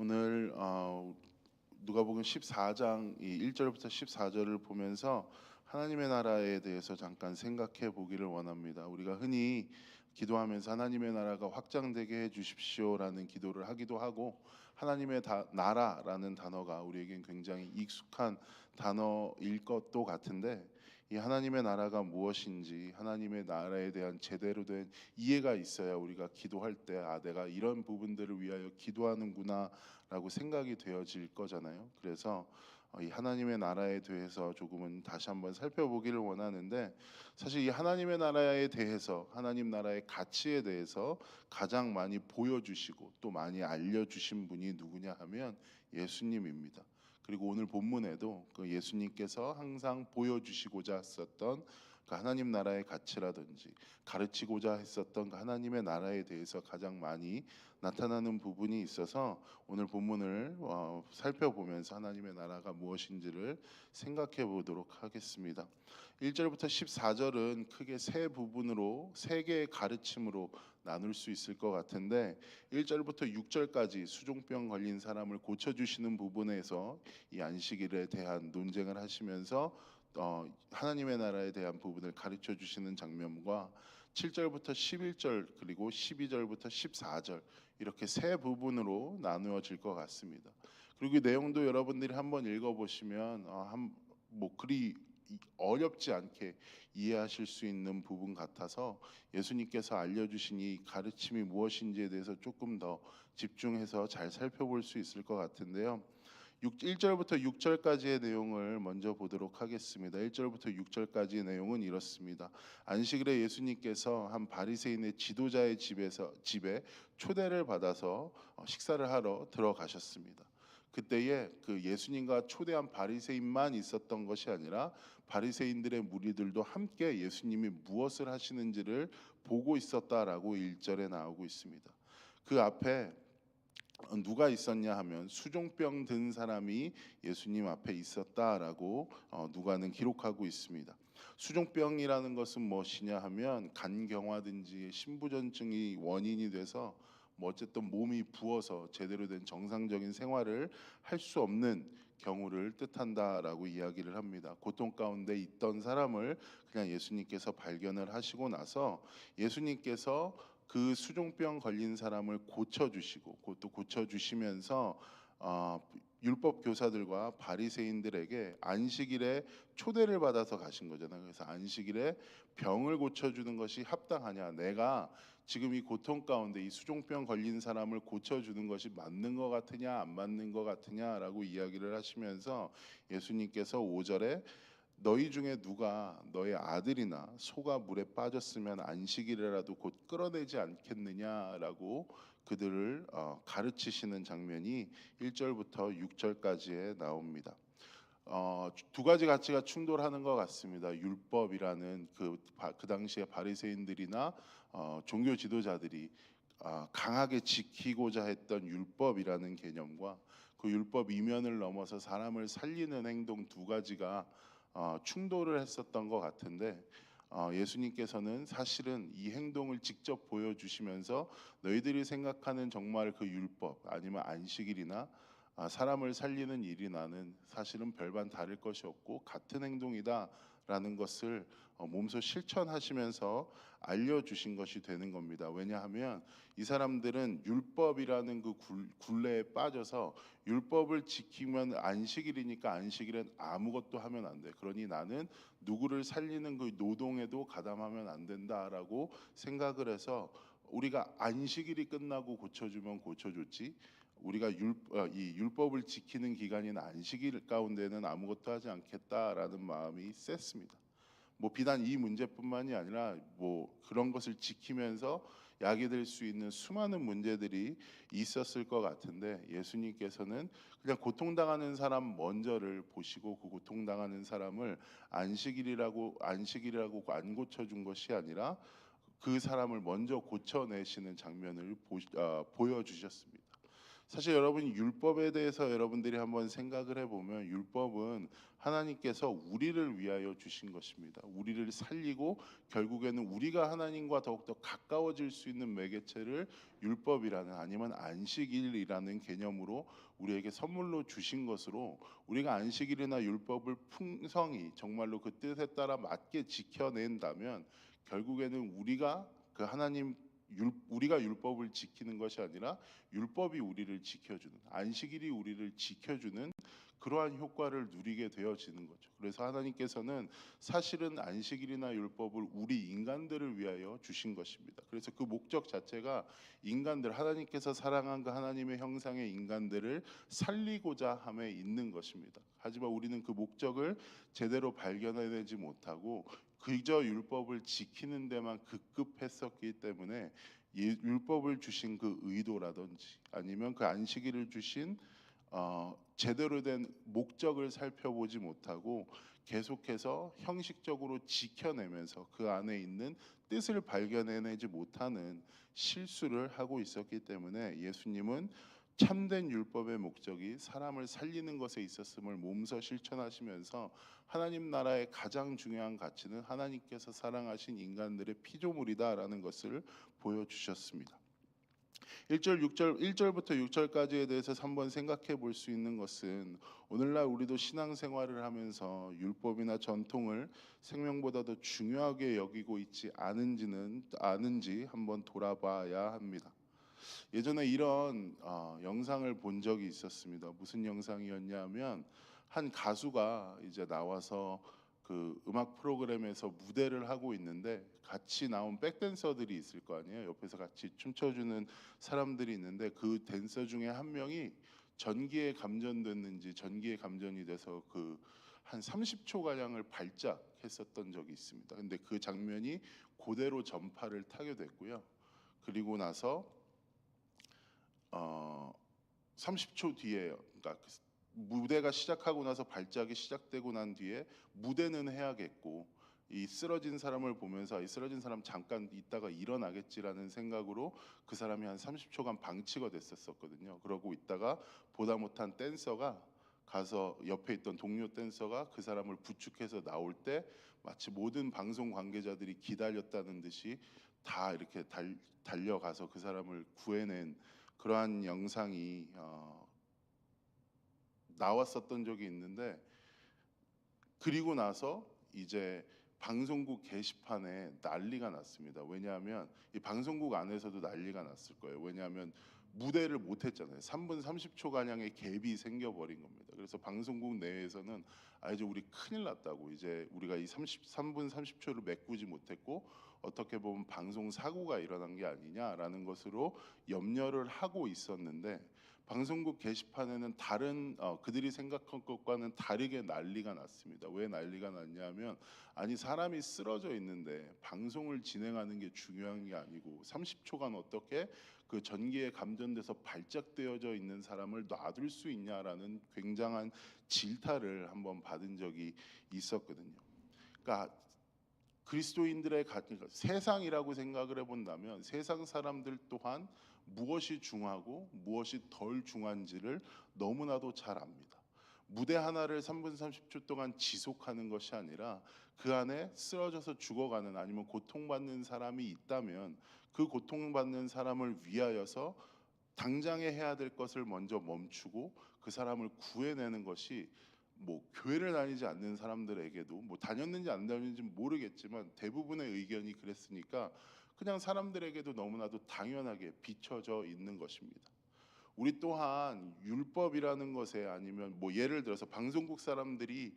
오늘 누가복음 14장 이 1절부터 14절을 보면서 하나님의 나라에 대해서 잠깐 생각해 보기를 원합니다. 우리가 흔히 기도하면서 하나님의 나라가 확장되게 해 주십시오라는 기도를 하기도 하고, 하나님의 나라라는 단어가 우리에겐 굉장히 익숙한 단어일 것도 같은데, 이 하나님의 나라가 무엇인지, 하나님의 나라에 대한 제대로 된 이해가 있어야 우리가 기도할 때 내가 이런 부분들을 위하여 기도하는구나라고 생각이 되어질 거잖아요. 그래서 이 하나님의 나라에 대해서 조금은 다시 한번 살펴보기를 원하는데, 사실 이 하나님의 나라에 대해서, 하나님 나라의 가치에 대해서 가장 많이 보여주시고 또 많이 알려주신 분이 누구냐 하면 예수님입니다. 그리고 오늘 본문에도 그 예수님께서 항상 보여주시고자 했었던 그 하나님 나라의 가치라든지 가르치고자 했었던 그 하나님의 나라에 대해서 가장 많이 나타나는 부분이 있어서, 오늘 본문을 살펴보면서 하나님의 나라가 무엇인지를 생각해 보도록 하겠습니다. 1절부터 14절은 크게 세 부분으로, 세 개의 가르침으로 나눌 수 있을 것 같은데, 1절부터 6절까지 수종병 걸린 사람을 고쳐주시는 부분에서 이 안식일에 대한 논쟁을 하시면서 하나님의 나라에 대한 부분을 가르쳐 주시는 장면과, 7절부터 11절 그리고 12절부터 14절 이렇게 세 부분으로 나누어질 것 같습니다. 그리고 이 내용도 여러분들이 한번 읽어보시면 뭐 그리 어렵지 않게 이해하실 수 있는 부분 같아서, 예수님께서 알려주신 이 가르침이 무엇인지에 대해서 조금 더 집중해서 잘 살펴볼 수 있을 것 같은데요. 1절부터 6절까지의 내용을 먼저 보도록 하겠습니다. 1절부터 6절까지의 내용은 이렇습니다. 안식일에 예수님께서 한 바리새인의 지도자의 집에 초대를 받아서 식사를 하러 들어가셨습니다. 그때에 그 예수님과 초대한 바리새인만 있었던 것이 아니라 바리새인들의 무리들도 함께 예수님이 무엇을 하시는지를 보고 있었다라고 1절에 나오고 있습니다. 그 앞에 누가 있었냐 하면 수종병 든 사람이 예수님 앞에 있었다라고 누가는 기록하고 있습니다. 수종병이라는 것은 무엇이냐 하면 간경화든지 신부전증이 원인이 돼서 뭐 어쨌든 몸이 부어서 제대로 된 정상적인 생활을 할 수 없는 경우를 뜻한다라고 이야기를 합니다. 고통 가운데 있던 사람을 그냥 예수님께서 발견을 하시고 나서 예수님께서 그 수종병 걸린 사람을 고쳐주시고, 그것도 고쳐주시면서 율법 교사들과 바리새인들에게 안식일에 초대를 받아서 가신 거잖아요. 그래서 안식일에 병을 고쳐주는 것이 합당하냐, 내가 지금 이 고통 가운데 이 수종병 걸린 사람을 고쳐주는 것이 맞는 것 같으냐 안 맞는 것 같으냐라고 이야기를 하시면서, 예수님께서 5절에 너희 중에 누가 너의 아들이나 소가 물에 빠졌으면 안식일이라도 곧 끌어내지 않겠느냐라고 그들을 가르치시는 장면이 1절부터 6절까지에 나옵니다. 두 가지 가치가 충돌하는 것 같습니다. 율법이라는 그 당시에 바리새인들이나 종교 지도자들이 강하게 지키고자 했던 율법이라는 개념과, 그 율법 이면을 넘어서 사람을 살리는 행동, 두 가지가 충돌을 했었던 것 같은데, 예수님께서는 사실은 이 행동을 직접 보여주시면서 너희들이 생각하는 정말 그 율법 아니면 안식일이나 사람을 살리는 일이나는 사실은 별반 다를 것이 없고 같은 행동이다라는 것을 몸소 실천하시면서 알려주신 것이 되는 겁니다. 왜냐하면 이 사람들은 율법이라는 그 굴레에 빠져서, 율법을 지키면 안식일이니까 안식일엔 아무것도 하면 안 돼, 그러니 나는 누구를 살리는 그 노동에도 가담하면 안 된다라고 생각을 해서, 우리가 안식일이 끝나고 고쳐주면 고쳐줬지, 우리가 이 율법을 지키는 기간인 안식일 가운데는 아무것도 하지 않겠다라는 마음이 셌습니다. 뭐 비단 이 문제뿐만이 아니라 뭐 그런 것을 지키면서 야기될 수 있는 수많은 문제들이 있었을 것 같은데, 예수님께서는 그냥 고통당하는 사람 먼저를 보시고 그 고통당하는 사람을 안식일이라고 안 고쳐준 것이 아니라 그 사람을 먼저 고쳐내시는 장면을 보여주셨습니다. 사실 여러분 율법에 대해서 여러분들이 한번 생각을 해보면 율법은 하나님께서 우리를 위하여 주신 것입니다. 우리를 살리고 결국에는 우리가 하나님과 더욱더 가까워질 수 있는 매개체를 율법이라는 아니면 안식일이라는 개념으로 우리에게 선물로 주신 것으로 우리가 안식일이나 율법을 풍성히 정말로 그 뜻에 따라 맞게 지켜낸다면 결국에는 우리가 그 하나님 우리가 율법을 지키는 것이 아니라 율법이 우리를 지켜주는 안식일이 우리를 지켜주는 그러한 효과를 누리게 되어지는 거죠. 그래서 하나님께서는 사실은 안식일이나 율법을 우리 인간들을 위하여 주신 것입니다. 그래서 그 목적 자체가 인간들 하나님께서 사랑한 그 하나님의 형상의 인간들을 살리고자 함에 있는 것입니다. 하지만 우리는 그 목적을 제대로 발견해내지 못하고 그저 율법을 지키는 데만 급급했었기 때문에 율법을 주신 그 의도라든지 아니면 그 안식일을 주신 제대로 된 목적을 살펴보지 못하고 계속해서 형식적으로 지켜내면서 그 안에 있는 뜻을 발견해내지 못하는 실수를 하고 있었기 때문에 예수님은 참된 율법의 목적이 사람을 살리는 것에 있었음을 몸소 실천하시면서 하나님 나라의 가장 중요한 가치는 하나님께서 사랑하신 인간들의 피조물이다라는 것을 보여주셨습니다. 1절 6절 1절부터 6절까지에 대해서 한번 생각해 볼 수 있는 것은 오늘날 우리도 신앙생활을 하면서 율법이나 전통을 생명보다 더 중요하게 여기고 있지 않은지 한번 돌아봐야 합니다. 예전에 이런 영상을 본 적이 있었습니다. 무슨 영상이었냐면 한 가수가 이제 나와서 그 음악 프로그램에서 무대를 하고 있는데 같이 나온 백댄서들이 있을 거 아니에요. 옆에서 같이 춤춰주는 사람들이 있는데 그 댄서 중에 한 명이 전기에 감전됐는지 전기에 감전이 돼서 그 한 30초 가량을 발작했었던 적이 있습니다. 근데 그 장면이 그대로 전파를 타게 됐고요. 그리고 나서 30초 뒤에 그러니까 무대가 시작하고 나서 발작이 시작되고 난 뒤에 무대는 해야겠고 이 쓰러진 사람을 보면서 이 쓰러진 사람 잠깐 있다가 일어나겠지라는 생각으로 그 사람이 한 30초간 방치가 됐었거든요. 그러고 있다가 보다 못한 댄서가 가서 옆에 있던 동료 댄서가 그 사람을 부축해서 나올 때 마치 모든 방송 관계자들이 기다렸다는 듯이 다 이렇게 달려가서 그 사람을 구해낸 그러한 영상이 나왔었던 적이 있는데 그리고 나서 이제 방송국 게시판에 난리가 났습니다. 왜냐하면 이 방송국 안에서도 난리가 났을 거예요. 왜냐하면 무대를 못 했잖아요. 3분 30초 가량의 갭이 생겨버린 겁니다. 그래서 방송국 내에서는 이제 우리 큰일 났다고 이제 우리가 이 3분 30초를 메꾸지 못했고 어떻게 보면 방송 사고가 일어난 게 아니냐라는 것으로 염려를 하고 있었는데 방송국 게시판에는 다른 그들이 생각한 것과는 다르게 난리가 났습니다. 왜 난리가 났냐면 아니 사람이 쓰러져 있는데 방송을 진행하는 게 중요한 게 아니고 30초간 어떻게 그 전기에 감전돼서 발작되어져 있는 사람을 놔둘 수 있냐라는 굉장한 질타를 한번 받은 적이 있었거든요. 그러니까 그리스도인들의 그러니까 세상이라고 생각을 해본다면 세상 사람들 또한 무엇이 중하고 무엇이 덜 중한지를 너무나도 잘 압니다. 무대 하나를 3분 30초 동안 지속하는 것이 아니라 그 안에 쓰러져서 죽어가는 아니면 고통받는 사람이 있다면 그 고통받는 사람을 위하여서 당장에 해야 될 것을 먼저 멈추고 그 사람을 구해내는 것이 뭐 교회를 다니지 않는 사람들에게도 뭐 다녔는지 안 다녔는지 모르겠지만 대부분의 의견이 그랬으니까 그냥 사람들에게도 너무나도 당연하게 비춰져 있는 것입니다. 우리 또한 율법이라는 것에 아니면 뭐 예를 들어서 방송국 사람들이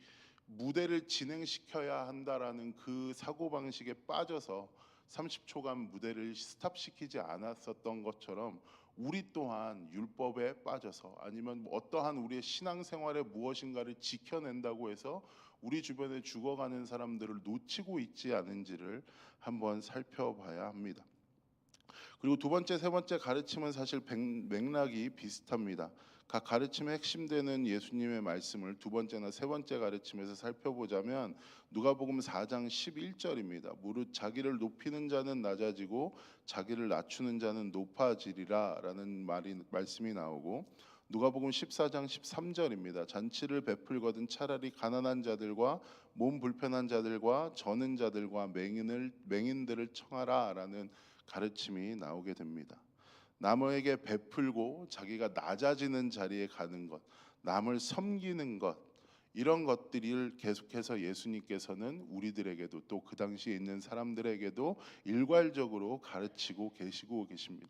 무대를 진행시켜야 한다라는 그 사고방식에 빠져서 30초간 무대를 스탑시키지 않았었던 것처럼 우리 또한 율법에 빠져서 아니면 어떠한 우리의 신앙생활에 무엇인가를 지켜낸다고 해서 우리 주변에 죽어가는 사람들을 놓치고 있지 않은지를 한번 살펴봐야 합니다. 그리고 두 번째, 세 번째 가르침은 사실 맥락이 비슷합니다. 각 가르침의 핵심되는 예수님의 말씀을 두 번째나 세 번째 가르침에서 살펴보자면 누가복음 4장 11절입니다. 무릇 자기를 높이는 자는 낮아지고 자기를 낮추는 자는 높아지리라라는 말씀이 나오고, 누가복음 14장 13절입니다. 잔치를 베풀거든 차라리 가난한 자들과 몸 불편한 자들과 저는 자들과 맹인들을 청하라라는 가르침이 나오게 됩니다. 남에게 베풀고 자기가 낮아지는 자리에 가는 것, 남을 섬기는 것, 이런 것들을 계속해서 예수님께서는 우리들에게도 또 그 당시에 있는 사람들에게도 일괄적으로 가르치고 계시고 계십니다.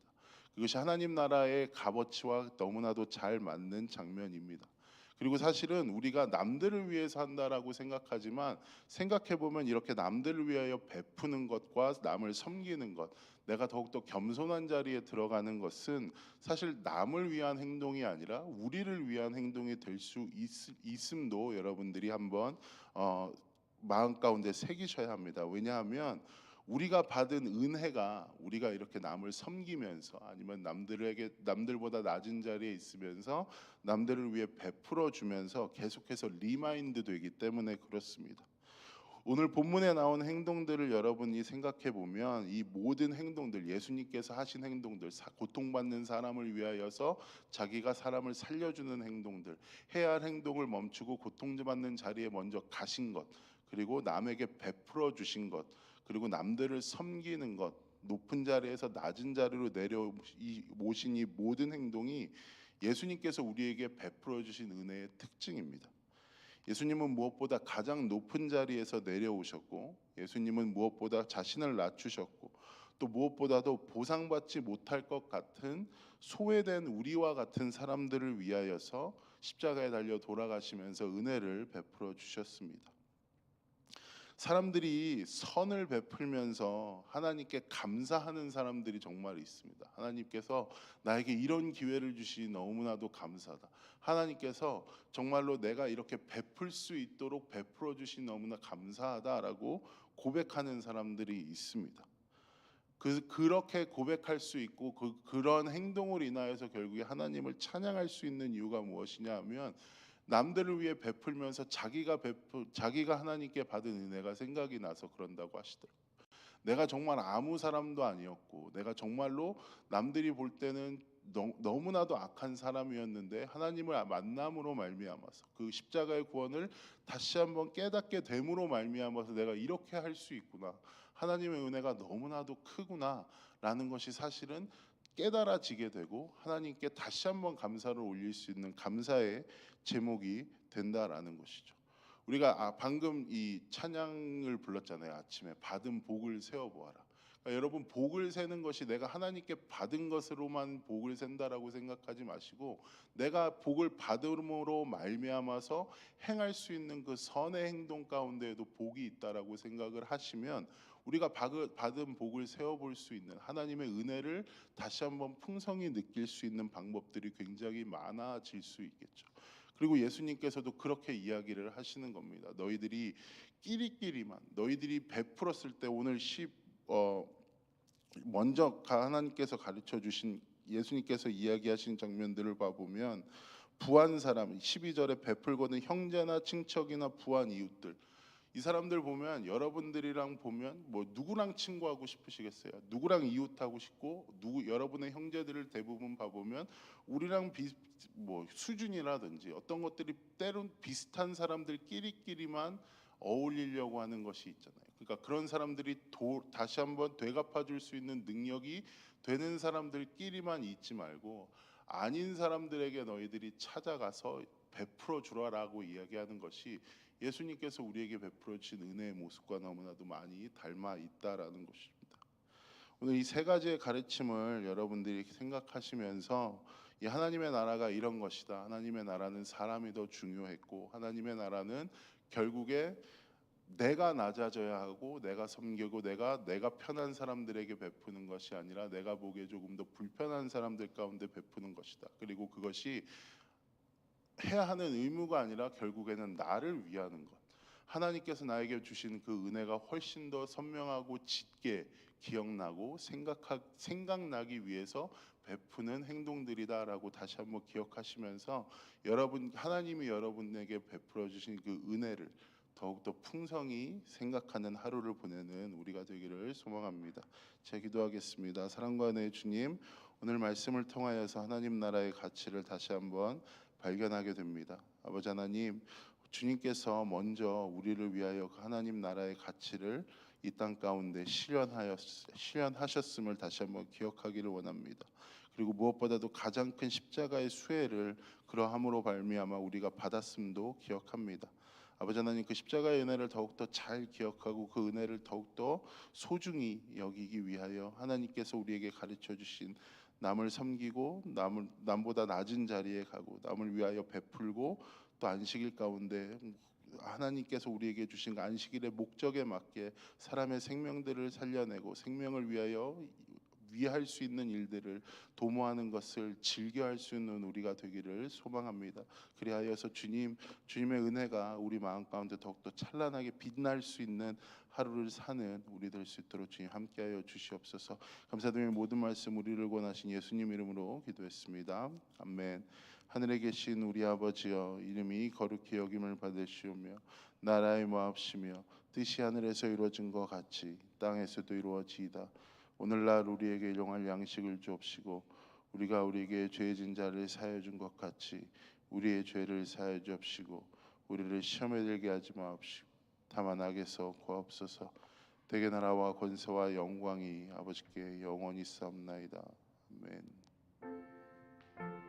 그것이 하나님 나라의 값어치와 너무나도 잘 맞는 장면입니다. 그리고 사실은 우리가 남들을 위해서 한다라고 생각하지만, 생각해 보면 이렇게 남들을 위하여 베푸는 것과 남을 섬기는 것, 내가 더욱더 겸손한 자리에 들어가는 것은 사실 남을 위한 행동이 아니라 우리를 위한 행동이 될 수 있음도 여러분들이 한번 마음 가운데 새기셔야 합니다. 왜냐하면 우리가 받은 은혜가, 우리가 이렇게 남을 섬기면서 아니면 남들보다 낮은 자리에 있으면서 남들을 위해 베풀어 주면서 계속해서 리마인드 되기 때문에 그렇습니다. 오늘 본문에 나온 행동들을 여러분이 생각해 보면 이 모든 행동들, 예수님께서 하신 행동들, 고통받는 사람을 위하여서 자기가 사람을 살려주는 행동들, 해야 할 행동을 멈추고 고통받는 자리에 먼저 가신 것, 그리고 남에게 베풀어 주신 것, 그리고 남들을 섬기는 것, 높은 자리에서 낮은 자리로 모신 이 모든 행동이 예수님께서 우리에게 베풀어 주신 은혜의 특징입니다. 예수님은 무엇보다 가장 높은 자리에서 내려오셨고, 예수님은 무엇보다 자신을 낮추셨고, 또 무엇보다도 보상받지 못할 것 같은 소외된 우리와 같은 사람들을 위하여서 십자가에 달려 돌아가시면서 은혜를 베풀어 주셨습니다. 사람들이 선을 베풀면서 하나님께 감사하는 사람들이 정말 있습니다. 하나님께서 나에게 이런 기회를 주시니 너무나도 감사하다. 하나님께서 정말로 내가 이렇게 베풀 수 있도록 베풀어 주시니 너무나 감사하다라고 고백하는 사람들이 있습니다. 그렇게 고백할 수 있고 그런 행동을 인하여서 결국에 하나님을 찬양할 수 있는 이유가 무엇이냐 하면, 남들을 위해 베풀면서 자기가 하나님께 받은 은혜가 생각이 나서 그런다고 하시더라고요. 내가 정말 아무 사람도 아니었고, 내가 정말로 남들이 볼 때는 너무나도 악한 사람이었는데 하나님을 만남으로 말미암아서 그 십자가의 구원을 다시 한번 깨닫게 됨으로 말미암아서 내가 이렇게 할 수 있구나, 하나님의 은혜가 너무나도 크구나라는 것이 사실은 깨달아지게 되고 하나님께 다시 한번 감사를 올릴 수 있는 감사의 제목이 된다라는 것이죠. 우리가 방금 이 찬양을 불렀잖아요. 아침에 받은 복을 세어 보아라. 그러니까 여러분, 복을 세는 것이 내가 하나님께 받은 것으로만 복을 센다라고 생각하지 마시고, 내가 복을 받음으로 말미암아서 행할 수 있는 그 선의 행동 가운데에도 복이 있다라고 생각을 하시면, 우리가 받은 복을 세어 볼 수 있는 하나님의 은혜를 다시 한번 풍성히 느낄 수 있는 방법들이 굉장히 많아질 수 있겠죠. 그리고 예수님께서도 그렇게 이야기를 하시는 겁니다. 너희들이 너희들이 베풀었을 때, 오늘 먼저 하나님께서 가르쳐 주신, 예수님께서 이야기하신 장면들을 봐보면, 부한 사람 12절에 베풀거든 형제나 친척이나 부한 이웃들, 이 사람들 보면 여러분들이랑 보면 뭐 누구랑 친구하고 싶으시겠어요? 누구랑 이웃하고 싶고, 여러분의 형제들을 대부분 봐보면 우리랑 뭐 수준이라든지 어떤 것들이 때론 비슷한 사람들끼리만 어울리려고 하는 것이 있잖아요. 그러니까 그런 사람들이 다시 한번 되갚아 줄 수 있는 능력이 되는 사람들끼리만 있지 말고, 아닌 사람들에게 너희들이 찾아가서 베풀어 주라라고 이야기하는 것이 예수님께서 우리에게 베풀어 주신 은혜의 모습과 너무나도 많이 닮아 있다라는 것입니다. 오늘 이 세 가지의 가르침을 여러분들이 생각하시면서, 이 하나님의 나라가 이런 것이다, 하나님의 나라는 사람이 더 중요했고, 하나님의 나라는 결국에 내가 낮아져야 하고 내가 섬기고 내가 편한 사람들에게 베푸는 것이 아니라 내가 보기에 조금 더 불편한 사람들 가운데 베푸는 것이다. 그리고 그것이 해야 하는 의무가 아니라 결국에는 나를 위하는 것, 하나님께서 나에게 주신 그 은혜가 훨씬 더 선명하고 짙게 기억나고 생각나기 위해서 베푸는 행동들이다라고 다시 한번 기억하시면서 여러분 하나님이 여러분에게 베풀어 주신 그 은혜를 더욱더 풍성히 생각하는 하루를 보내는 우리가 되기를 소망합니다. 제 기도하겠습니다. 사랑과 은혜의 주님, 오늘 말씀을 통하여서 하나님 나라의 가치를 다시 한번 발견하게 됩니다. 아버지 하나님, 주님께서 먼저 우리를 위하여 그 하나님 나라의 가치를 이 땅 가운데 실현하셨음을 다시 한번 기억하기를 원합니다. 그리고 무엇보다도 가장 큰 십자가의 수혜를 그러함으로 발미암아 우리가 받았음도 기억합니다. 아버지 하나님, 그 십자가의 은혜를 더욱더 잘 기억하고 그 은혜를 더욱더 소중히 여기기 위하여 하나님께서 우리에게 가르쳐 주신 남을 섬기고 남보다 낮은 자리에 가고 남을 위하여 베풀고 또 안식일 가운데 하나님께서 우리에게 주신 그 안식일의 목적에 맞게 사람의 생명들을 살려내고 생명을 위하여 위할 수 있는 일들을 도모하는 것을 즐겨할 수 있는 우리가 되기를 소망합니다. 그리하여서 주님의 은혜가 우리 마음 가운데 더욱더 찬란하게 빛날 수 있는 하루를 사는 우리 될 수 있도록 주님 함께하여 주시옵소서. 감사드리며 모든 말씀 우리를 권하신 예수님 이름으로 기도했습니다. 아멘. 하늘에 계신 우리 아버지여, 이름이 거룩히 여김을 받으시오며 나라의 마옵시며 뜻이 하늘에서 이루어진 것 같이 땅에서도 이루어지이다. 오늘날 우리에게 일용할 양식을 주옵시고 우리가 우리에게 죄진 자를 사하여 준 것 같이 우리의 죄를 사하여 주옵시고 우리를 시험에 들게 하지 마옵시고 다만 악에서 구하옵소서. 대개 나라와 권세와 영광이 아버지께 영원히 있사옵나이다. 아멘.